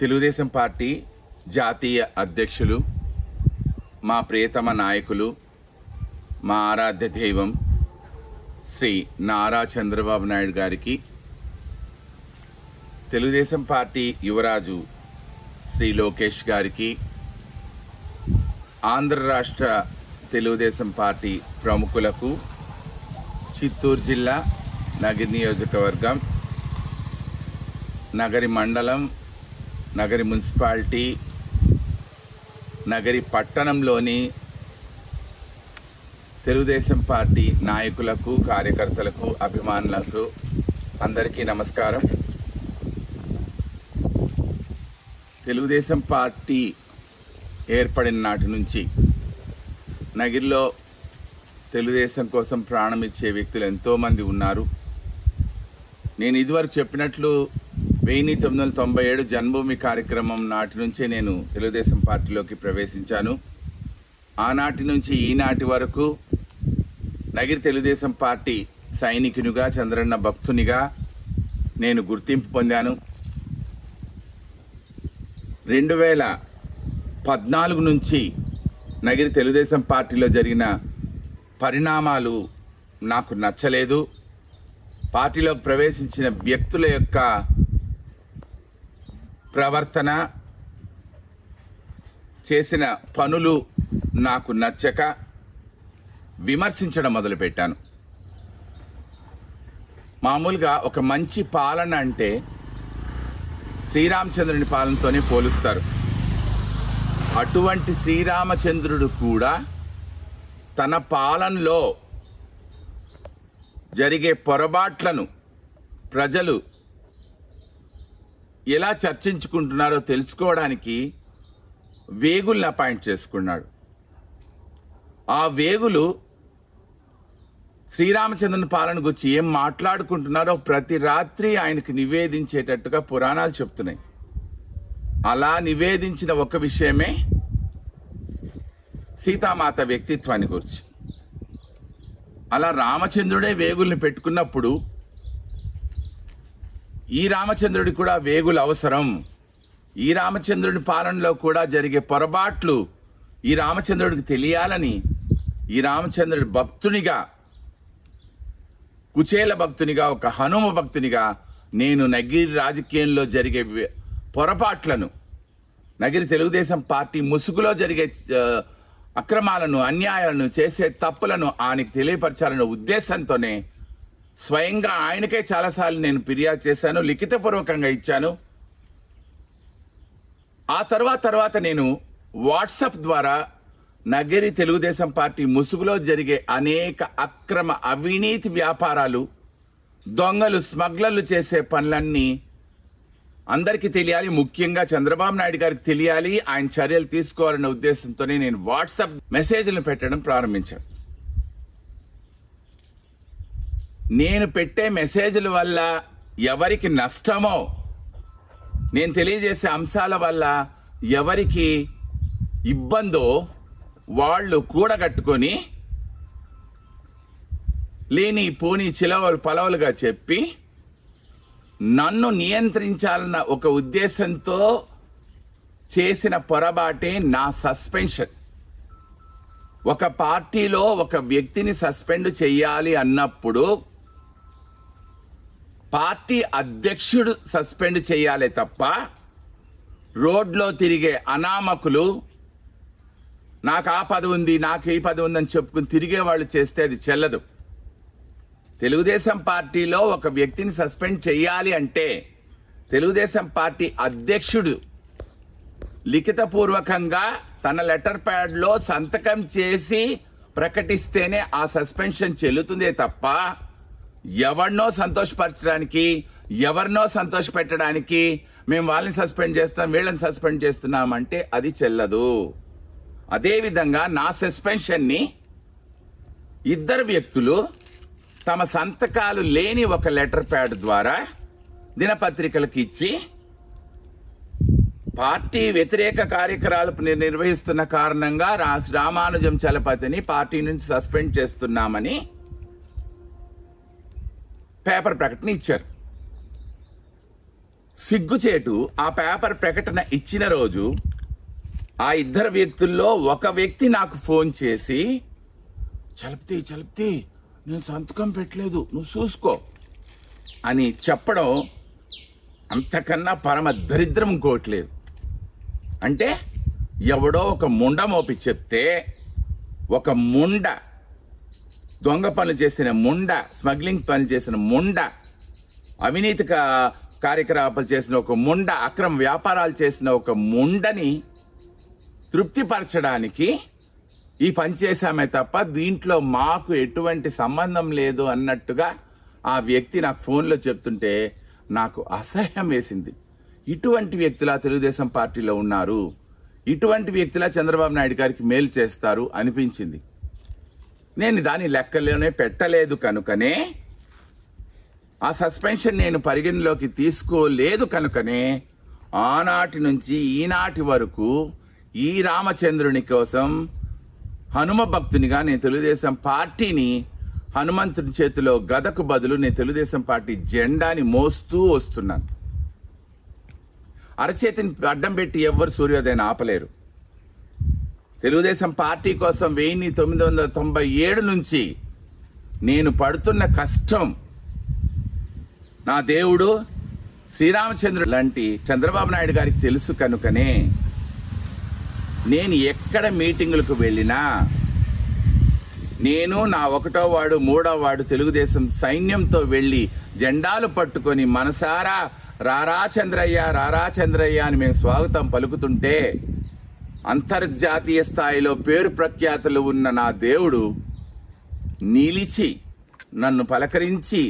Telugu Desam party జాతీయ అధ్యక్షులు, మా ప్రియతమ నాయకులు, మా ఆరాధ్య దైవం శ్రీ నారా చంద్రబాబు నాయుడు గారికి, తెలుగుదేశం పార్టీ యువరాజు శ్రీ లోకేష్ గారికి, ఆంధ్ర రాష్ట్ర తెలుగుదేశం పార్టీ ప్రముఖులకు, చిత్తూరు జిల్లా నగిరి నియోజకవర్గం, నగరి మండలం, నగరి మున్సిపాలిటీ, నగరి పట్టణంలోని తెలుగుదేశం పార్టీ నాయకులకు, కార్యకర్తలకు, అభిమానులకు అందరికీ నమస్కారం. తెలుగుదేశం పార్టీ ఏర్పడిన నాటి నుంచి నగిరిలో తెలుగుదేశం కోసం ప్రాణం ఇచ్చే వ్యక్తులు ఎంతోమంది ఉన్నారు. నేను ఇదివరకు చెప్పినట్లు 1997 జన్మభూమి కార్యక్రమం నాటి నుంచే నేను తెలుగుదేశం పార్టీలోకి ప్రవేశించాను. ఆనాటి నుంచి ఈనాటి వరకు నగిరి తెలుగుదేశం పార్టీ సైనికునిగా, చంద్రన్న భక్తునిగా నేను గుర్తింపు పొందాను. 2014 నుంచి నగిరి తెలుగుదేశం పార్టీలో జరిగిన పరిణామాలు నాకు నచ్చలేదు. పార్టీలోకి ప్రవేశించిన వ్యక్తుల యొక్క ప్రవర్తన, చేసిన పనులు నాకు నచ్చక విమర్శించడం మొదలుపెట్టాను. మామూలుగా ఒక మంచి పాలన అంటే శ్రీరామచంద్రుని పాలనతోనే పోలుస్తారు. అటువంటి శ్రీరామచంద్రుడు కూడా తన పాలనలో జరిగే పొరపాట్లను ప్రజలు ఎలా చర్చించుకుంటున్నారో తెలుసుకోవడానికి వేగుల్ని అపాయింట్ చేసుకున్నాడు. ఆ వేగులు శ్రీరామచంద్రుని పాలన గురించి ఏం మాట్లాడుకుంటున్నారో ప్రతి రాత్రి ఆయనకు నివేదించేటట్టుగా పురాణాలు చెప్తున్నాయి. అలా నివేదించిన ఒక విషయమే సీతామాత వ్యక్తిత్వాన్ని గురించి. అలా రామచంద్రుడే వేగుల్ని పెట్టుకున్నప్పుడు ఈ రామచంద్రుడి కూడా వేగులు అవసరం. ఈ రామచంద్రుడి పాలనలో కూడా జరిగే పొరపాట్లు ఈ రామచంద్రుడికి తెలియాలని, ఈ రామచంద్రుడి భక్తునిగా, కుచేల భక్తునిగా, ఒక హనుమ భక్తునిగా నేను నగిరి రాజకీయంలో జరిగే పొరపాట్లను, నగిరి తెలుగుదేశం పార్టీ ముసుగులో జరిగే అక్రమాలను, అన్యాయాలను, చేసే తప్పులను ఆయనకి తెలియపరచాలన్న ఉద్దేశంతోనే స్వయంగా ఆయనకే చాలాసార్లు నేను ఫిర్యాదు చేశాను, లిఖితపూర్వకంగా ఇచ్చాను. ఆ తర్వాత నేను వాట్సాప్ ద్వారా నగిరి తెలుగుదేశం పార్టీ ముసుగులో జరిగే అనేక అక్రమ అవినీతి వ్యాపారాలు, దొంగలు, స్మగ్లర్లు చేసే పనులన్నీ అందరికీ తెలియాలి, ముఖ్యంగా చంద్రబాబు నాయుడు గారికి తెలియాలి, ఆయన చర్యలు తీసుకోవాలన్న ఉద్దేశంతోనే నేను వాట్సాప్ మెసేజ్లను పెట్టడం ప్రారంభించాను. నేను పెట్టే మెసేజ్ల వల్ల ఎవరికి నష్టమో, నేను తెలియజేసే అంశాల వల్ల ఎవరికి ఇబ్బందో వాళ్ళు కూడగట్టుకొని లేని పోని చిలవలు పలవలుగా చెప్పి నన్ను నియంత్రించాలన్న ఒక ఉద్దేశంతో చేసిన పొరపాటే నా సస్పెన్షన్. ఒక పార్టీలో ఒక వ్యక్తిని సస్పెండ్ చేయాలి అన్నప్పుడు పార్టీ అధ్యక్షుడు సస్పెండ్ చేయాలి తప్ప రోడ్లో తిరిగే అనామకులు నాకు ఆ పదవి ఉంది, నాకు ఈ పదవి ఉందని చెప్పుకుని తిరిగే వాళ్ళు చేస్తే అది చెల్లదు. తెలుగుదేశం పార్టీలో ఒక వ్యక్తిని సస్పెండ్ చేయాలి అంటే తెలుగుదేశం పార్టీ అధ్యక్షుడు లిఖితపూర్వకంగా తన లెటర్ ప్యాడ్లో సంతకం చేసి ప్రకటిస్తేనే ఆ సస్పెన్షన్ చెల్లుతుందే తప్ప ఎవరినో సంతోషపరచడానికి, ఎవరినో సంతోషపెట్టడానికి మేము వాళ్ళని సస్పెండ్ చేస్తాం, వీళ్ళని సస్పెండ్ చేస్తున్నామంటే అది చెల్లదు. అదేవిధంగా నా సస్పెన్షన్ని ఇద్దరు వ్యక్తులు తమ సంతకాలు లేని ఒక లెటర్ ప్యాడ్ ద్వారా దినపత్రికలకు ఇచ్చి పార్టీ వ్యతిరేక కార్యక్రమాలు నిర్వహిస్తున్న కారణంగా రామానుజం చలపతిని పార్టీ నుంచి సస్పెండ్ చేస్తున్నామని పేపర్ ప్రకటన ఇచ్చారు. సిగ్గుచేటు ఆ పేపర్ ప్రకటన ఇచ్చిన రోజు ఆ ఇద్దరు వ్యక్తుల్లో ఒక వ్యక్తి నాకు ఫోన్ చేసి, చలపతి నేను సంతకం పెట్టలేదు, నువ్వు చూసుకో అని చెప్పడం అంతకన్నా పరమ దరిద్రం ఇంకోట్లేదు. అంటే ఎవడో ఒక ముండ మోపి చెప్తే, ఒక ముండ దొంగ పనులు చేసిన ముండ, స్మగ్లింగ్ పనులు చేసిన ముండ, అవినీతి కార్యకలాపాలు చేసిన ఒక ముండ, అక్రమ వ్యాపారాలు చేసిన ఒక ముండని తృప్తిపరచడానికి ఈ పని చేశామే తప్ప దీంట్లో మాకు ఎటువంటి సంబంధం లేదు అన్నట్టుగా ఆ వ్యక్తి నాకు ఫోన్లో చెప్తుంటే నాకు అసహ్యం వేసింది. ఇటువంటి వ్యక్తులా తెలుగుదేశం పార్టీలో ఉన్నారు, ఇటువంటి వ్యక్తులా చంద్రబాబు నాయుడు గారికి మేలు చేస్తారు అనిపించింది. నేను దాని లెక్కలోనే పెట్టలేదు కనుకనే, ఆ సస్పెన్షన్ నేను పరిగణలోకి తీసుకోలేదు కనుకనే ఆనాటి నుంచి ఈనాటి వరకు ఈ రామచంద్రుని కోసం హనుమ భక్తునిగా నేను తెలుగుదేశం పార్టీని, హనుమంతుడి చేతిలో గదకు బదులు నేను తెలుగుదేశం పార్టీ జెండాని మోస్తూ వస్తున్నాను. అరచేతిని అడ్డం పెట్టి ఎవ్వరు సూర్యోదయం ఆపలేరు. తెలుగుదేశం పార్టీ కోసం 1997 నుంచి నేను పడుతున్న కష్టం నా దేవుడు శ్రీరామచంద్రుడు లాంటి చంద్రబాబు నాయుడు గారికి తెలుసు కనుకనే నేను ఎక్కడ మీటింగులకు వెళ్ళినా నేను నా 1వ వార్డు 3వ వార్డు తెలుగుదేశం సైన్యంతో వెళ్ళి జెండాలు పట్టుకొని మనసారా రారా చంద్రయ్య అని మేము స్వాగతం పలుకుతుంటే అంతర్జాతీయ స్థాయిలో పేరు ప్రఖ్యాతులు ఉన్న నా దేవుడు నిలిచి నన్ను పలకరించి,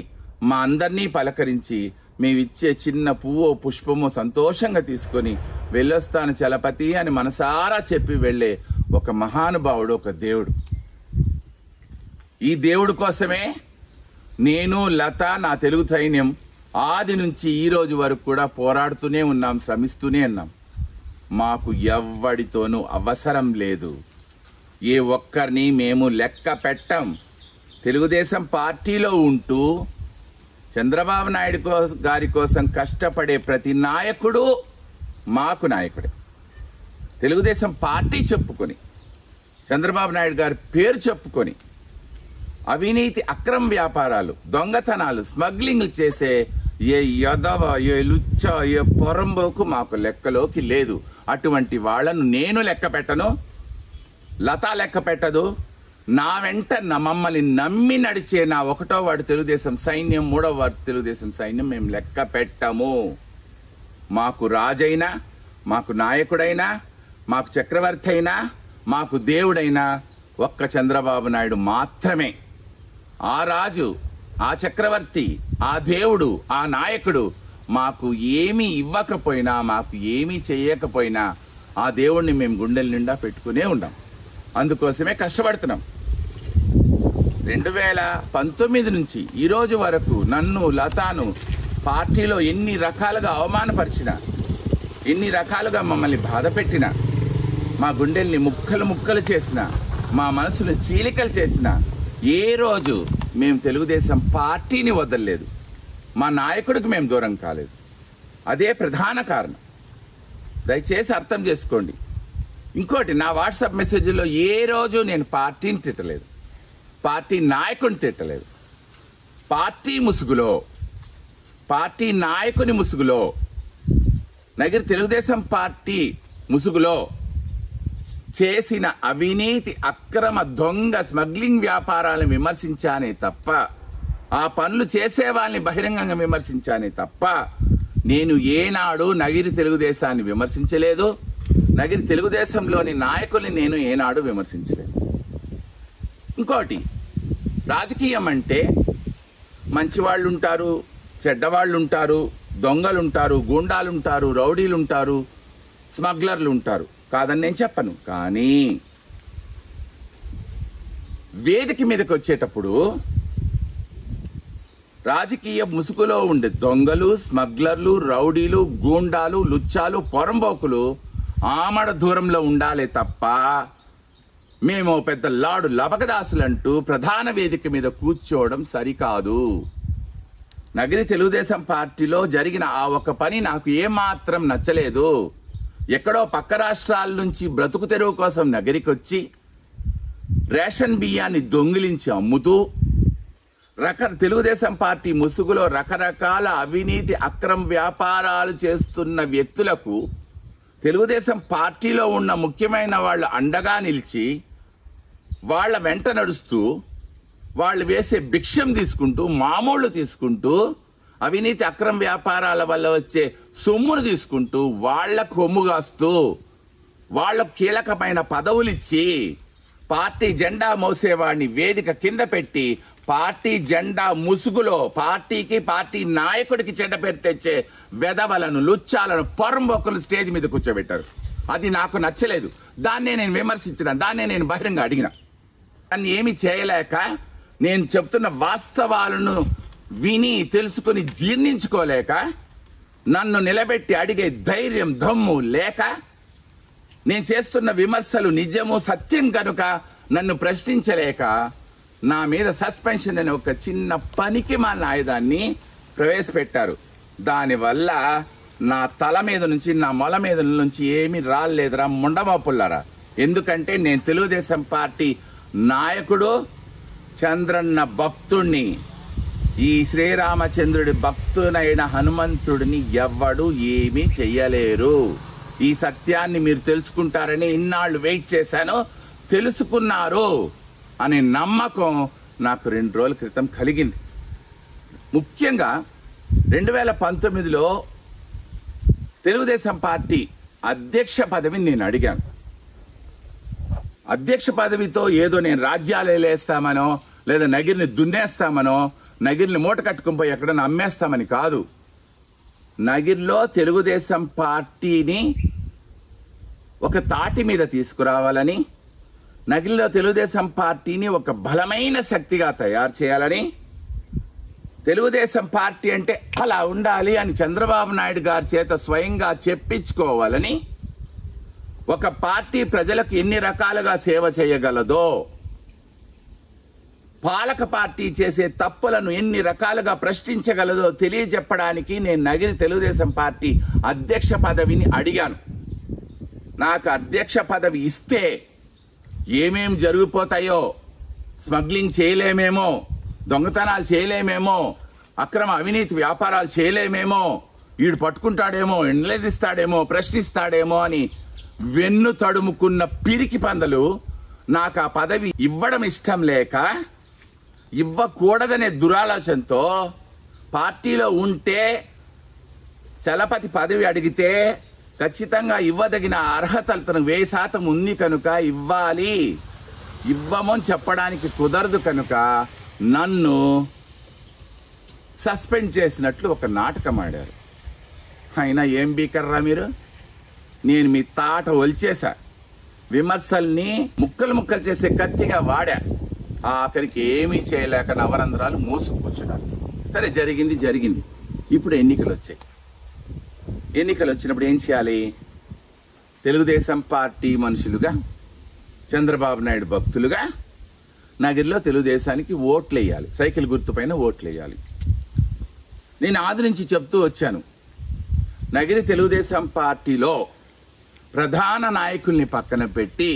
మా అందరినీ పలకరించి, మేమిచ్చే చిన్న పువ్వో పుష్పమో సంతోషంగా తీసుకొని వెళ్ళొస్తాను చలపతి అని మనసారా చెప్పి వెళ్ళే ఒక మహానుభావుడు, ఒక దేవుడు. ఈ దేవుడు కోసమే నేను, లత, నా తెలుగు సైన్యం ఆది నుంచి ఈ రోజు వరకు కూడా పోరాడుతూనే ఉన్నాం, శ్రమిస్తూనే ఉన్నాం. మాకు ఎవ్వడితోనూ అవసరం లేదు, ఏ ఒక్కరిని మేము లెక్క పెట్టం. తెలుగుదేశం పార్టీలో ఉంటూ చంద్రబాబు నాయుడు గారి కోసం కష్టపడే ప్రతి నాయకుడు మాకు నాయకుడే. తెలుగుదేశం పార్టీ చెప్పుకొని, చంద్రబాబు నాయుడు గారి పేరు చెప్పుకొని అవినీతి, అక్రమ వ్యాపారాలు, దొంగతనాలు, స్మగ్లింగ్లు చేసే ఏ యదవ, ఏ లుచ్చ, ఏ పొరంబోకు మాకు లెక్కలోకి లేదు. అటువంటి వాళ్లను నేను లెక్క పెట్టను, లత లెక్క పెట్టదు. నా వెంట మమ్మల్ని నమ్మి నడిచే నా 1వ వార్డు తెలుగుదేశం సైన్యం, 3వ వార్డు తెలుగుదేశం సైన్యం మేము లెక్క పెట్టము. మాకు రాజైనా, మాకు నాయకుడైనా, మాకు చక్రవర్తి అయినా, మాకు దేవుడైనా ఒక్క చంద్రబాబు నాయుడు మాత్రమే. ఆ రాజు, ఆ చక్రవర్తి, ఆ దేవుడు, ఆ నాయకుడు మాకు ఏమీ ఇవ్వకపోయినా, మాకు ఏమీ చేయకపోయినా ఆ దేవుడిని మేము గుండెల నిండా పెట్టుకునే ఉన్నాం. అందుకోసమే కష్టపడుతున్నాం. 2019 నుంచి ఈ రోజు వరకు నన్ను, లతాను పార్టీలో ఎన్ని రకాలుగా అవమానపరిచినా, ఎన్ని రకాలుగా మమ్మల్ని బాధ పెట్టినా, మా గుండెల్ని ముక్కలు చేసిన, మా మనసును చీలికలు చేసిన, ఏ రోజు మేము తెలుగుదేశం పార్టీని వదలలేదు. మా నాయకుడికి మేము దూరం కాలేదు. అదే ప్రధాన కారణం. దయచేసి అర్థం చేసుకోండి. ఇంకోటి, నా వాట్సాప్ మెసేజ్లో ఏ రోజు నేను పార్టీని తిట్టలేదు, పార్టీ నాయకుడిని తిట్టలేదు. పార్టీ ముసుగులో, పార్టీ నాయకుని ముసుగులో, నగిరి తెలుగుదేశం పార్టీ ముసుగులో చేసిన అవినీతి, అక్రమ, దొంగ, స్మగ్లింగ్ వ్యాపారాలను విమర్శించానే తప్ప, ఆ పనులు చేసే వాళ్ళని బహిరంగంగా విమర్శించానే తప్ప నేను ఏనాడు నగిరి తెలుగుదేశాన్ని విమర్శించలేదు. నగిరి తెలుగుదేశంలోని నాయకుల్ని నేను ఏనాడు విమర్శించలేదు. ఇంకోటి, రాజకీయం అంటే మంచివాళ్ళు ఉంటారు, చెడ్డవాళ్ళు ఉంటారు, దొంగలు ఉంటారు, గూండాలు ఉంటారు, రౌడీలు ఉంటారు, స్మగ్లర్లు ఉంటారు, కాదని నేను చెప్పను. కానీ వేదిక మీదకి వచ్చేటప్పుడు రాజకీయ ముసుగులో ఉండే దొంగలు, స్మగ్లర్లు, రౌడీలు, గూండాలు, లుచ్చాలు, పొరంబోకులు ఆమడ దూరంలో ఉండాలే తప్ప మేము పెద్ద లాడు లబకదాసులంటూ ప్రధాన వేదిక మీద కూర్చోవడం సరికాదు. నగిరి తెలుగుదేశం పార్టీలో జరిగిన ఆ ఒక పని నాకు ఏమాత్రం నచ్చలేదు. ఎక్కడో పక్క రాష్ట్రాల నుంచి బ్రతుకు తెరువు కోసం నగరికి వచ్చి రేషన్ బియ్యాన్ని దొంగిలించి అమ్ముతూ తెలుగుదేశం పార్టీ ముసుగులో రకరకాల అవినీతి అక్రమ వ్యాపారాలు చేస్తున్న వ్యక్తులకు తెలుగుదేశం పార్టీలో ఉన్న ముఖ్యమైన వాళ్ళు అండగా నిలిచి వాళ్ళ వెంట నడుస్తూ వాళ్ళు వేసే భిక్షం తీసుకుంటూ మామూళ్ళు తీసుకుంటూ అవినీతి అక్రమ వ్యాపారాల వల్ల వచ్చే సొమ్మును తీసుకుంటూ వాళ్ళ కొమ్ము కాస్తూ వాళ్ళకు కీలకమైన పదవులిచ్చి పార్టీ జెండా మోసేవాడిని వేదిక కింద పెట్టి పార్టీ జెండా ముసుగులో పార్టీకి పార్టీ నాయకుడికి చెడ్డ పేరు తెచ్చే వెధవలను లుచ్చాలను పొరంబొక్కలు స్టేజ్ మీద కూర్చోబెట్టారు. అది నాకు నచ్చలేదు. దాన్నే నేను విమర్శించిన, దాన్నే నేను బహిరంగ అడిగిన. దాన్ని ఏమి చేయలేక నేను చెప్తున్న వాస్తవాలను విని తెలుసుకుని జీర్ణించుకోలేక నన్ను నిలబెట్టి అడిగే ధైర్యం దమ్ము లేక నేను చేస్తున్న విమర్శలు నిజము సత్యం కనుక నన్ను ప్రశ్నించలేక నా మీద సస్పెన్షన్ అనే ఒక చిన్న పనికి మాలిన ఆయుధాన్ని ప్రవేశపెట్టారు. దానివల్ల నా తల మీద నుంచి నా మొల మీద నుంచి ఏమీ రాలేదురా ముండమాపుల్లారా. ఎందుకంటే నేను తెలుగుదేశం పార్టీ నాయకుడు, చంద్రన్న భక్తుణ్ణి, ఈ శ్రీరామచంద్రుడి భక్తునైన హనుమంతుడిని ఎవ్వడు ఏమీ చెయ్యలేరు. ఈ సత్యాన్ని మీరు తెలుసుకుంటారని ఇన్నాళ్ళు వెయిట్ చేశాను. తెలుసుకున్నారు అనే నమ్మకం నాకు 2 రోజుల క్రితం కలిగింది. ముఖ్యంగా 2019లో తెలుగుదేశం పార్టీ అధ్యక్ష పదవిని నేను అడిగాను. అధ్యక్ష పదవితో ఏదో నేను రాజ్యాలు వేస్తామనో లేదా నగిరిని దున్నేస్తామనో నగిరిని మూట కట్టుకుని పోయి ఎక్కడన్నా అమ్మేస్తామని కాదు. నగిరిలో తెలుగుదేశం పార్టీని ఒక తాటి మీద తీసుకురావాలని, నగిరిలో తెలుగుదేశం పార్టీని ఒక బలమైన శక్తిగా తయారు చేయాలని, తెలుగుదేశం పార్టీ అంటే అలా ఉండాలి అని చంద్రబాబు నాయుడు గారి చేత స్వయంగా చెప్పించుకోవాలని, ఒక పార్టీ ప్రజలకు ఎన్ని రకాలుగా సేవ చేయగలదో, పాలక పార్టీ చేసే తప్పులను ఎన్ని రకాలుగా ప్రశ్నించగలదో తెలియజెప్పడానికి నేను నగిరి తెలుగుదేశం పార్టీ అధ్యక్ష పదవిని అడిగాను. నాకు అధ్యక్ష పదవి ఇస్తే ఏమేం జరిగిపోతాయో, స్మగ్లింగ్ చేయలేమేమో, దొంగతనాలు చేయలేమేమో, అక్రమ అవినీతి వ్యాపారాలు చేయలేమేమో, వీడు పట్టుకుంటాడేమో, నిలదీస్తాడేమో, ప్రశ్నిస్తాడేమో అని వెన్ను తడుముకున్న పిరికి పందలు నాకు ఆ పదవి ఇవ్వడం ఇష్టం లేక, ఇవ్వకూడదనే దురాలోచనతో పార్టీలో ఉంటే చలపతి పదవి అడిగితే ఖచ్చితంగా ఇవ్వదగిన అర్హతలు తనకు 1000% ఉంది కనుక ఇవ్వాలి, ఇవ్వమని చెప్పడానికి కుదరదు కనుక నన్ను సస్పెండ్ చేసినట్లు ఒక నాటకం ఆడారు. అయినా ఏం బీకర్రా మీరు? నేను మీ తాట ఒలిచేశా, విమర్శల్ని ముక్కలు ముక్కలు చేసే కత్తిగా వాడా. ఆఖరికి ఏమీ చేయలేక నవరంధ్రాలు మూసుకు కూర్చున్నారు. సరే, జరిగింది. ఇప్పుడు ఎన్నికలు వచ్చాయి. ఎన్నికలు వచ్చినప్పుడు ఏం చేయాలి? తెలుగుదేశం పార్టీ మనుషులుగా, చంద్రబాబు నాయుడు భక్తులుగా నగిరిలో తెలుగుదేశానికి ఓట్లు వేయాలి, సైకిల్ గుర్తుపైన ఓట్లు వేయాలి. నేను ఆది నుంచి చెప్తూ వచ్చాను, నగిరి తెలుగుదేశం పార్టీలో ప్రధాన నాయకుల్ని పక్కన పెట్టి,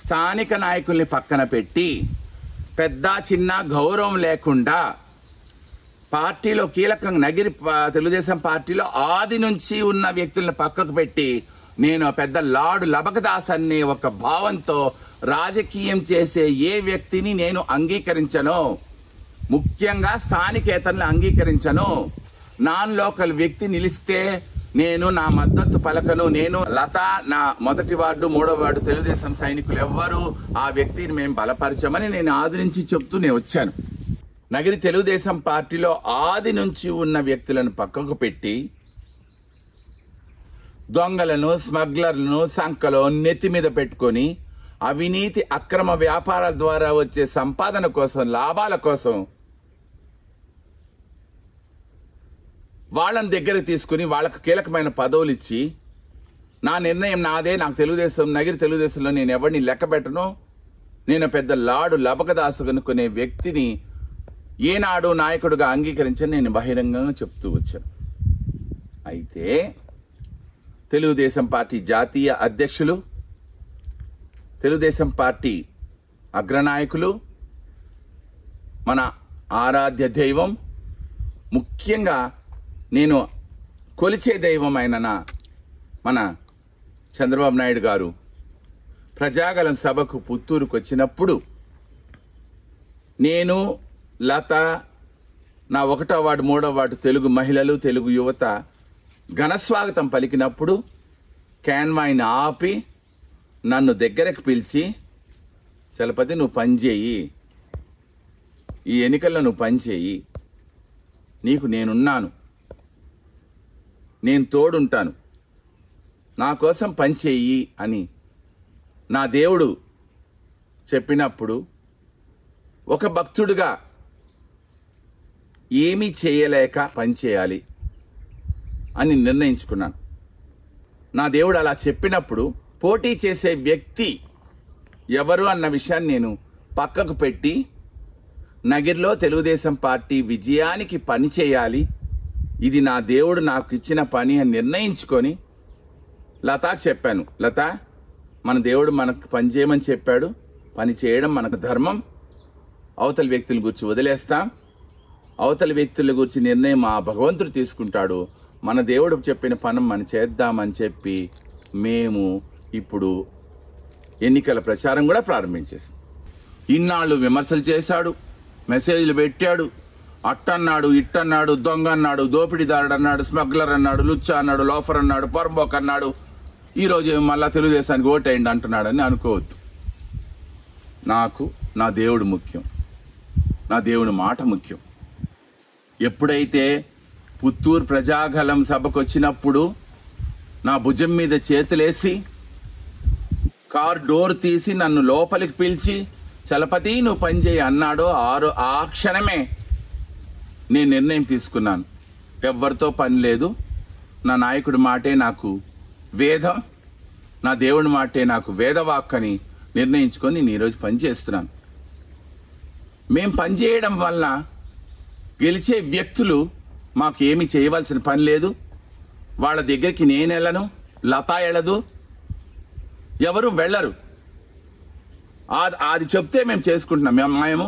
స్థానిక నాయకుల్ని పక్కన పెట్టి, పెద్ద చిన్న గౌరవం లేకుండా పార్టీలో కీలకంగా నగిరి తెలుగుదేశం పార్టీలో ఆది నుంచి ఉన్న వ్యక్తులను పక్కకు పెట్టి నేను పెద్ద లార్డ్ లబకదాస్ అనే ఒక భావంతో రాజకీయం చేసే ఏ వ్యక్తిని నేను అంగీకరించను. ముఖ్యంగా స్థానికేతరులను అంగీకరించను. నాన్ లోకల్ వ్యక్తి నిలిస్తే నేను నా మద్దతు పలకను. నేను లత, నా 1వ వార్డు 3వ వార్డు తెలుగుదేశం సైనికులు ఎవ్వరు ఆ వ్యక్తిని మేము బలపరచమని నేను ఆది నుంచి చెప్తూనే వచ్చాను. నగిరి తెలుగుదేశం పార్టీలో ఆది నుంచి ఉన్న వ్యక్తులను పక్కకు పెట్టి దొంగలను, స్మగ్లర్లను సంకలో నెత్తి మీద పెట్టుకొని అవినీతి అక్రమ వ్యాపారాల ద్వారా వచ్చే సంపాదన కోసం, లాభాల కోసం వాళ్ళని దగ్గర తీసుకుని వాళ్ళకు కీలకమైన పదవులు ఇచ్చి నా నిర్ణయం నాదే, నాకు తెలుగుదేశం నగిరి తెలుగుదేశంలో నేను ఎవరిని లెక్క పెట్టను, నేను పెద్ద లాడు లబకదాసు అనుకునే వ్యక్తిని ఏనాడు నాయకుడిగా అంగీకరించని నేను బహిరంగంగా చెప్తూ వచ్చాను. అయితే తెలుగుదేశం పార్టీ జాతీయ అధ్యక్షులు, తెలుగుదేశం పార్టీ అగ్రనాయకులు, మన ఆరాధ్య దైవం, ముఖ్యంగా నేను కొలిచే దైవం అయిన మన చంద్రబాబు నాయుడు గారు ప్రజాగలం సభకు పుత్తూరుకు వచ్చినప్పుడు నేను, లత, నా 1వ వార్డు 3వ వార్డు తెలుగు మహిళలు, తెలుగు యువత ఘనస్వాగతం పలికినప్పుడు క్యాన్వాయిని ఆపి నన్ను దగ్గరకు పిలిచి, చలపతి నువ్వు పనిచేయి, ఈ ఎన్నికల్లో నువ్వు పనిచేయి, నీకు నేనున్నాను, నేను తోడుంటాను, నా కోసం పనిచేయి అని నా దేవుడు చెప్పినప్పుడు ఒక భక్తుడిగా ఏమీ చేయలేక పనిచేయాలి అని నిర్ణయించుకున్నాను. నా దేవుడు అలా చెప్పినప్పుడు పోటీ చేసే వ్యక్తి ఎవరు అన్న విషయాన్ని నేను పక్కకు పెట్టి నగిరిలో తెలుగుదేశం పార్టీ విజయానికి పని చేయాలి, ఇది నా దేవుడు నాకు ఇచ్చిన పని అని నిర్ణయించుకొని లతాకు చెప్పాను, లత మన దేవుడు మనకు పని చేయమని చెప్పాడు, పని చేయడం మనకు ధర్మం, అవతల వ్యక్తుల గురించి వదిలేస్తాం, అవతల వ్యక్తుల గురించి నిర్ణయం ఆ భగవంతుడు తీసుకుంటాడు, మన దేవుడు చెప్పిన పని మనం చేద్దామని చెప్పి మేము ఇప్పుడు ఎన్నికల ప్రచారం కూడా ప్రారంభించేసాం. ఇన్నాళ్ళు విమర్శలు చేశాడు, మెసేజ్లు పెట్టాడు, అట్టన్నాడు, ఇట్టన్నాడు, దొంగ అన్నాడు, దోపిడీదారుడు అన్నాడు, స్మగ్లర్ అన్నాడు, లుచ్చా అన్నాడు, లోఫర్ అన్నాడు, పొరబోక్ అన్నాడు, ఈరోజు మళ్ళా తెలుగుదేశానికి ఓటేయండి అంటున్నాడని అనుకోవద్దు. నాకు నా దేవుడు ముఖ్యం, నా దేవుని మాట ముఖ్యం. ఎప్పుడైతే పుత్తూరు ప్రజాగలం సభకు వచ్చినప్పుడు నా భుజం మీద చేతులేసి కార్ డోర్ తీసి నన్ను లోపలికి పిలిచి చలపతి నువ్వు పనిచేయి అన్నాడో ఆ క్షణమే నేను నిర్ణయం తీసుకున్నాను, ఎవరితో పని లేదు, నా నాయకుడి మాటే నాకు వేదం, నా దేవుడి మాటే నాకు వేదవాక్ అని నిర్ణయించుకొని నేను ఈరోజు పనిచేస్తున్నాను. మేం పనిచేయడం వల్ల గెలిచే వ్యక్తులు మాకు ఏమి చేయవలసిన పని లేదు, వాళ్ళ దగ్గరికి నేను వెళ్ళను, లత వెళ్ళదు, ఎవరు వెళ్ళరు. అది చెప్తే మేము చేసుకుంటున్నాం. మేము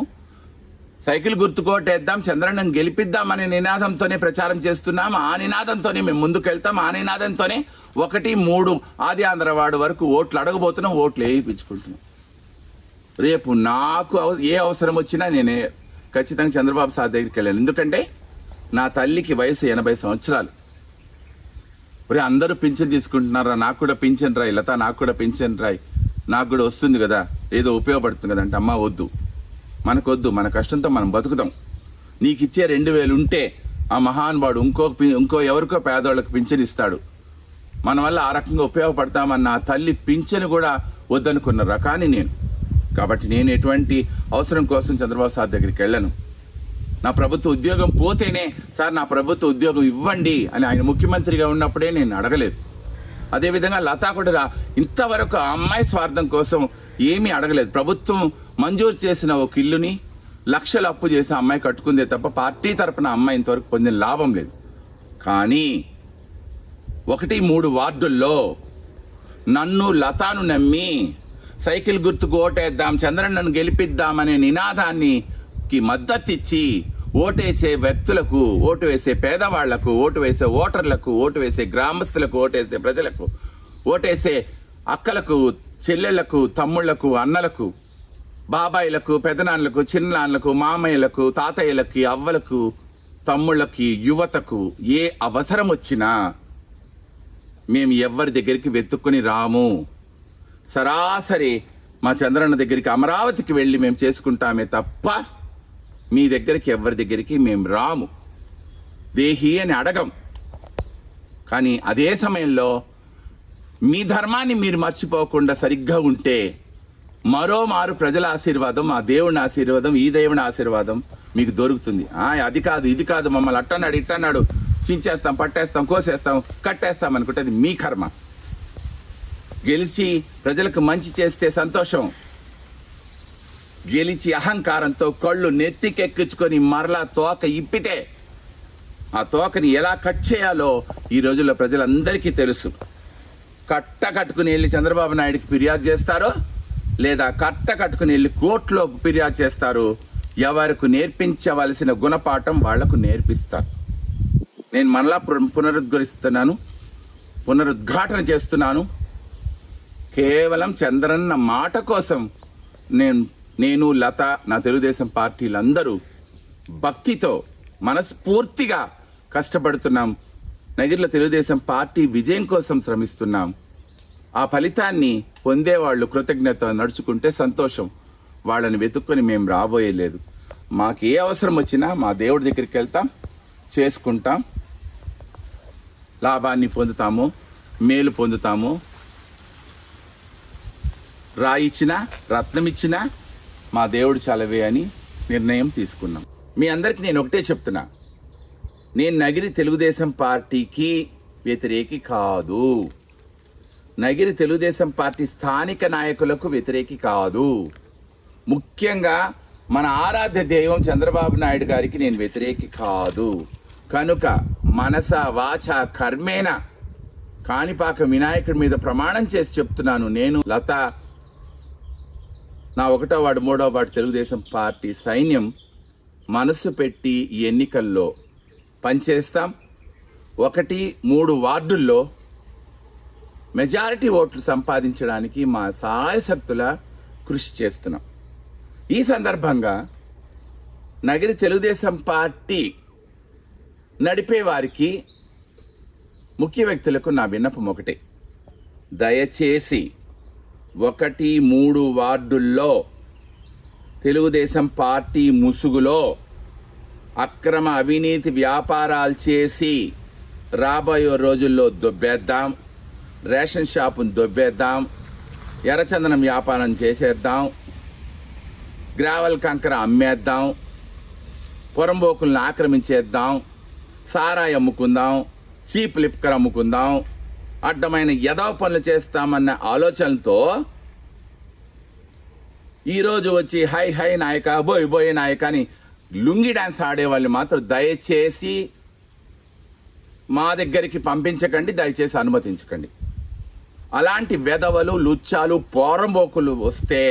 సైకిల్ గుర్తుకోటేద్దాం, చంద్రన్నను గెలిపిద్దామనే నినాదంతోనే ప్రచారం చేస్తున్నాం. ఆ నినాదంతోనే మేము ముందుకెళ్తాం. ఆ నినాదంతోనే 1, 3 ఆది ఆంధ్రవాడు వరకు ఓట్లు అడగబోతున్నాం, ఓట్లు వేయించుకుంటున్నాం. రేపు నాకు ఏ అవసరం వచ్చినా నేనే ఖచ్చితంగా చంద్రబాబు సార్ దగ్గరికి వెళ్ళాను. ఎందుకంటే నా తల్లికి వయసు 80 సంవత్సరాలు. అందరూ పింఛన్ తీసుకుంటున్నారా, నాకు కూడా పింఛన్ రాయి, లత నాకు కూడా పింఛన్ రాయి, నాకు కూడా వస్తుంది కదా, ఏదో ఉపయోగపడుతుంది కదా అంటే, అమ్మ వద్దు, మనకొద్దు, మన కష్టంతో మనం బతుకుతాం, నీకు ఇచ్చే 2000 ఉంటే ఆ మహానుభావుడు ఇంకో ఎవరికో పేదవాళ్ళకి పింఛన్ ఇస్తాడు, మన వల్ల ఆ రకంగా ఉపయోగపడతామన్న ఆ తల్లి పింఛను కూడా వద్దనుకున్న రకాన్ని నేను. కాబట్టి నేను ఎటువంటి అవసరం కోసం చంద్రబాబు సార్ దగ్గరికి వెళ్ళను. నా ప్రభుత్వ ఉద్యోగం పోతేనే సార్ నా ప్రభుత్వ ఉద్యోగం ఇవ్వండి అని ఆయన ముఖ్యమంత్రిగా ఉన్నప్పుడే నేను అడగలేదు. అదేవిధంగా లతా కూడా ఇంతవరకు ఆ అమ్మాయి స్వార్థం కోసం ఏమీ అడగలేదు. ప్రభుత్వం మంజూరు చేసిన ఒక ఇల్లుని లక్షలు అప్పు చేసి అమ్మాయి కట్టుకుందే తప్ప పార్టీ తరపున అమ్మాయి ఇంతవరకు పొందిన లాభం లేదు. కానీ 1, 3 వార్డుల్లో నన్ను లతాను నమ్మి సైకిల్ గుర్తుకు ఓటేద్దాం, చంద్రన్నను గెలిపిద్దామనే నినాదానికి మద్దతిచ్చి ఓటేసే వ్యక్తులకు, ఓటు వేసే పేదవాళ్లకు, ఓటు వేసే ఓటర్లకు, ఓటు వేసే గ్రామస్తులకు, ఓటేసే ప్రజలకు, ఓటేసే అక్కలకు, చెల్లెళ్లకు, తమ్ముళ్లకు, అన్నలకు, బాబాయిలకు, పెదనాన్నలకు, చిన్నాన్నలకు, మామయ్యలకు, తాతయ్యలకి, అవ్వలకు, తమ్ముళ్ళకి, యువతకు ఏ అవసరం వచ్చినా మేము ఎవరి దగ్గరికి వెతుక్కుని రాము. సరాసరి మా చంద్రన్న దగ్గరికి అమరావతికి వెళ్ళి మేము చేసుకుంటామే తప్ప మీ దగ్గరికి ఎవరి దగ్గరికి మేము రాము, దేహి అని అడగం. కానీ అదే సమయంలో మీ ధర్మాన్ని మీరు మర్చిపోకుండా సరిగ్గా ఉంటే మరోమారు ప్రజల ఆశీర్వాదం, ఆ దేవుని ఆశీర్వాదం, ఈ దేవుని ఆశీర్వాదం మీకు దొరుకుతుంది. అది కాదు, ఇది కాదు, మమ్మల్ని అట్టన్నాడు, ఇట్టన్నాడు, చించేస్తాం, పట్టేస్తాం, కోసేస్తాం, కట్టేస్తాం అనుకుంటే అది మీ కర్మ. గెలిచి ప్రజలకు మంచి చేస్తే సంతోషం, గెలిచి అహంకారంతో కళ్ళు నెత్తికెక్కించుకొని మరలా తోక ఇప్పితే ఆ తోకని ఎలా కట్ చేయాలో ఈ రోజుల్లో ప్రజలందరికీ తెలుసు. కట్టుకుని వెళ్ళి చంద్రబాబు నాయుడికి ఫిర్యాదు చేస్తారో లేదా కట్టుకుని వెళ్ళి కోర్టులో ఫిర్యాదు చేస్తారు. ఎవరికి నేర్పించవలసిన గుణపాఠం వాళ్లకు నేర్పిస్తారు. నేను మరలా పునరుద్ఘాటన చేస్తున్నాను. కేవలం చంద్రన్న మాట కోసం నేను లత, నా తెలుగుదేశం పార్టీలందరూ భక్తితో మనస్ఫూర్తిగా కష్టపడుతున్నాం. నగిరిలో తెలుగుదేశం పార్టీ విజయం కోసం శ్రమిస్తున్నాం. ఆ ఫలితాన్ని పొందేవాళ్ళు కృతజ్ఞత నడుచుకుంటే సంతోషం. వాళ్ళని వెతుక్కొని మేము రాబోయేలేదు. మాకు ఏ అవసరం వచ్చినా మా దేవుడి దగ్గరికి వెళ్తాం, చేసుకుంటాం, లాభాన్ని పొందుతాము, మేలు పొందుతాము. రాయిచ్చినా రత్నం ఇచ్చినా మా దేవుడు చాలవే అని నిర్ణయం తీసుకున్నాం. మీ అందరికీ నేను ఒకటే చెప్తున్నా, నేను నగిరి తెలుగుదేశం పార్టీకి వ్యతిరేకి కాదు. నగిరి తెలుగుదేశం పార్టీ స్థానిక నాయకులకు వ్యతిరేకి కాదు. ముఖ్యంగా మన ఆరాధ్య దైవం చంద్రబాబు నాయుడు గారికి నేను వ్యతిరేకి కాదు. కనుక మనస వాచ కర్మేణ కాణిపాక వినాయకుడి మీద ప్రమాణం చేసి చెప్తున్నాను, నేను లత, నా 1వ వార్డు 3వ వార్డు తెలుగుదేశం పార్టీ సైన్యం మనసు పెట్టి ఈ ఎన్నికల్లో పనిచేస్తాం. 1-3 వార్డుల్లో మెజారిటీ ఓట్లు సంపాదించడానికి మా సాయశక్తుల కృషి చేస్తున్నాం. ఈ సందర్భంగా నగిరి తెలుగుదేశం పార్టీ నడిపే వారికి, ముఖ్య వ్యక్తులకు నా విన్నపం ఒకటే, దయచేసి 1-3 వార్డుల్లో తెలుగుదేశం పార్టీ ముసుగులో అక్రమ అవినీతి వ్యాపారాలు చేసి రాబోయే రోజుల్లో దొబ్బేద్దాం, రేషన్ షాపును దొబ్బేద్దాం, ఎర్రచందనం వ్యాపారం చేసేద్దాం, గ్రావెల్ కంకర అమ్మేద్దాం, పొరంబోకులను ఆక్రమించేద్దాం, సారాయి అమ్ముకుందాం, చీప్ లిక్కర్ అమ్ముకుందాం, అడ్డమైన యదవ పనులు చేస్తామన్న ఆలోచనతో ఈరోజు వచ్చి హై హై నాయక, బోయ్ బోయ్ నాయక అని లుంగి డాన్స్ ఆడేవాళ్ళు మాత్రం దయచేసి మా దగ్గరికి పంపించకండి, దయచేసి అనుమతించకండి. అలాంటి వెధవలు, లుచ్చాలు, పోరంబోకులు వస్తే